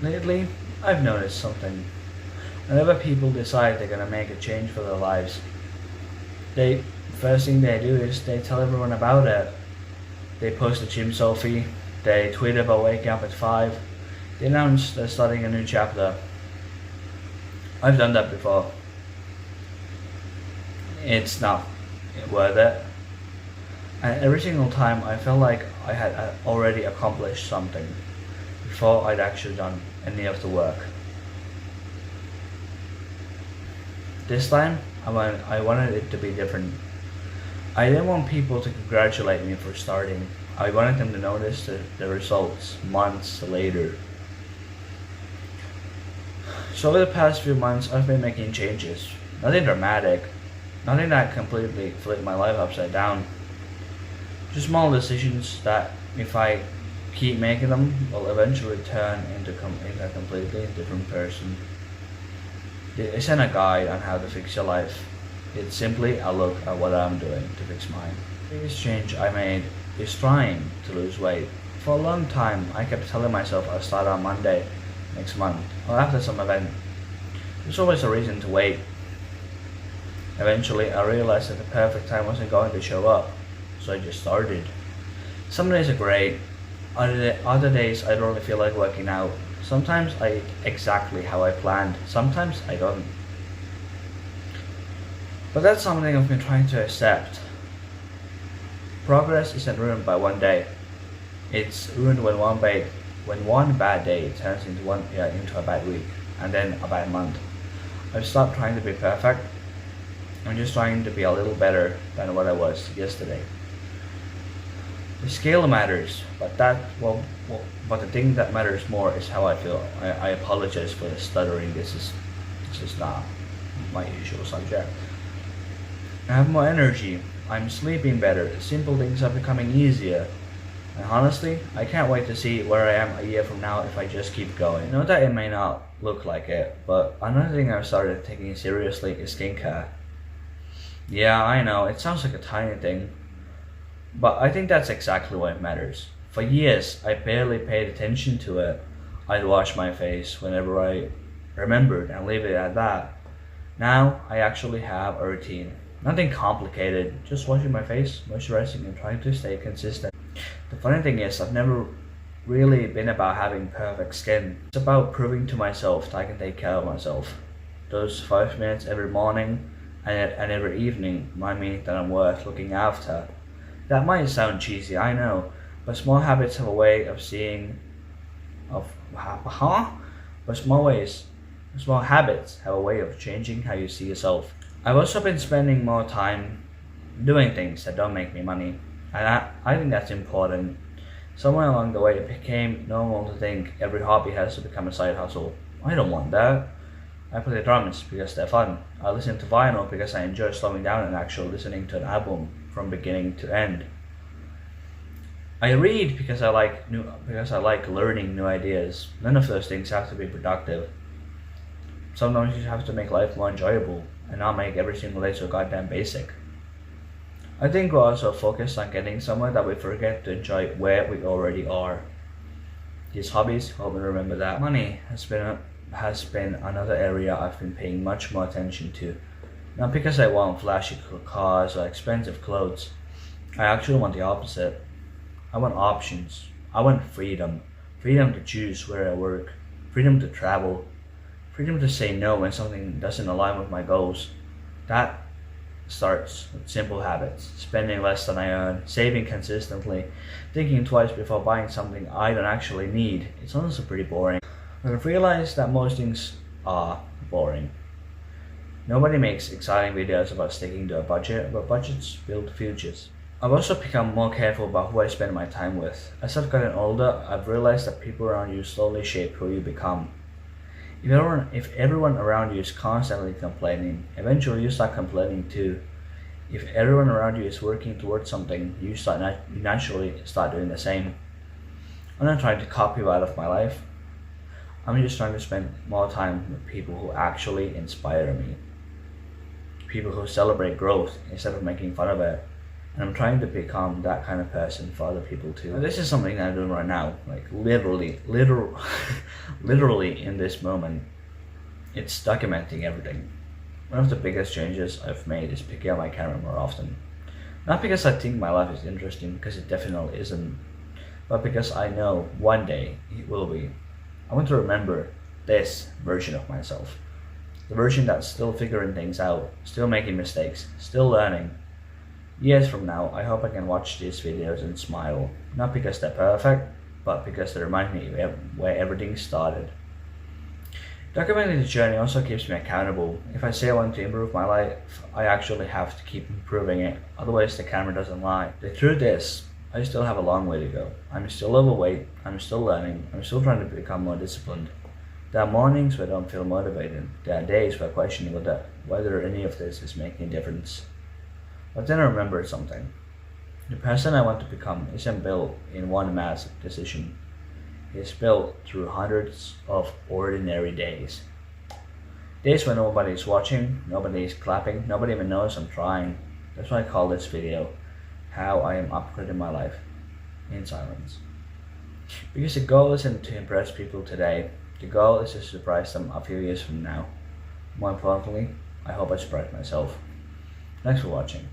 Lately, I've noticed something. Whenever people decide they're gonna make a change for their lives, they first thing they do is they tell everyone about it. They post a gym selfie, they tweet about waking up at 5, they announce they're starting a new chapter. I've done that before. It's not worth it. And every single time I felt like I had already accomplished something before I'd actually done any of the work. This time, I wanted it to be different. I didn't want people to congratulate me for starting. I wanted them to notice the results months later. So over the past few months, I've been making changes. Nothing dramatic, nothing that completely flipped my life upside down. Just small decisions that, if I keep making them, will eventually turn into a completely different person. It isn't a guide on how to fix your life. It's simply a look at what I'm doing to fix mine. The biggest change I made is trying to lose weight. For a long time, I kept telling myself I'll start on Monday next month or after some event. There's always a reason to wait. Eventually, I realized that the perfect time wasn't going to show up, so I just started. Some days are great. Other days I don't really feel like working out. Sometimes I eat exactly how I planned. Sometimes I don't. But that's something I've been trying to accept. Progress isn't ruined by one day. It's ruined when one bad day turns into a bad week, and then a bad month. I've stopped trying to be perfect. I'm just trying to be a little better than what I was yesterday. The scale matters, but but the thing that matters more is how I feel. I apologize for the stuttering. This is not my usual subject. I have more energy. I'm sleeping better. Simple things are becoming easier. And honestly, I can't wait to see where I am a year from now if I just keep going. I know that it may not look like it, but another thing I've started taking seriously is skincare. Yeah, I know, it sounds like a tiny thing, but I think that's exactly what matters. For years, I barely paid attention to it. I'd wash my face whenever I remembered and leave it at that. Now, I actually have a routine. Nothing complicated, just washing my face, moisturizing, and trying to stay consistent. The funny thing is, I've never really been about having perfect skin. It's about proving to myself that I can take care of myself. Those 5 minutes every morning and every evening remind me that I'm worth looking after. That might sound cheesy, I know, but small habits have a way of small habits have a way of changing how you see yourself. I've also been spending more time doing things that don't make me money, and I think that's important. Somewhere along the way it became normal to think every hobby has to become a side hustle. I don't want that. I play the drums because they're fun. I listen to vinyl because I enjoy slowing down and actually listening to an album from beginning to end. I read because I like learning new ideas. None of those things have to be productive. Sometimes you have to make life more enjoyable and not make every single day so goddamn basic. I think we're also focused on getting somewhere that we forget to enjoy where we already are. These hobbies help me remember that. Money has been another area I've been paying much more attention to. Not because I want flashy cars or expensive clothes. I actually want the opposite. I want options. I want freedom. Freedom to choose where I work. Freedom to travel. Freedom to say no when something doesn't align with my goals. That starts with simple habits. Spending less than I earn. Saving consistently. Thinking twice before buying something I don't actually need. It's honestly pretty boring. But I've realized that most things are boring. Nobody makes exciting videos about sticking to a budget, but budgets build futures. I've also become more careful about who I spend my time with. As I've gotten older, I've realized that people around you slowly shape who you become. If everyone around you is constantly complaining, eventually you start complaining too. If everyone around you is working towards something, you naturally start doing the same. I'm not trying to copy you out of my life. I'm just trying to spend more time with people who actually inspire me. People who celebrate growth instead of making fun of it. And I'm trying to become that kind of person for other people too. And this is something that I'm doing right now, like literally in this moment. It's documenting everything. One of the biggest changes I've made is picking up my camera more often. Not because I think my life is interesting, because it definitely isn't, but because I know one day it will be. I want to remember this version of myself. The version that's still figuring things out, still making mistakes, still learning. Years from now, I hope I can watch these videos and smile. Not because they're perfect, but because they remind me where everything started. Documenting the journey also keeps me accountable. If I say I want to improve my life, I actually have to keep improving it, otherwise the camera doesn't lie. The truth is, I still have a long way to go. I'm still overweight, I'm still learning, I'm still trying to become more disciplined. There are mornings where I don't feel motivated. There are days where I question whether any of this is making a difference. But then I remembered something. The person I want to become isn't built in one massive decision. It's built through hundreds of ordinary days. Days when nobody is watching, nobody is clapping, nobody even knows I'm trying. That's why I call this video, How I Am Upgrading My Life in Silence. Because the goal isn't to impress people today, the goal is to surprise them a few years from now. More importantly, I hope I surprise myself. Thanks for watching.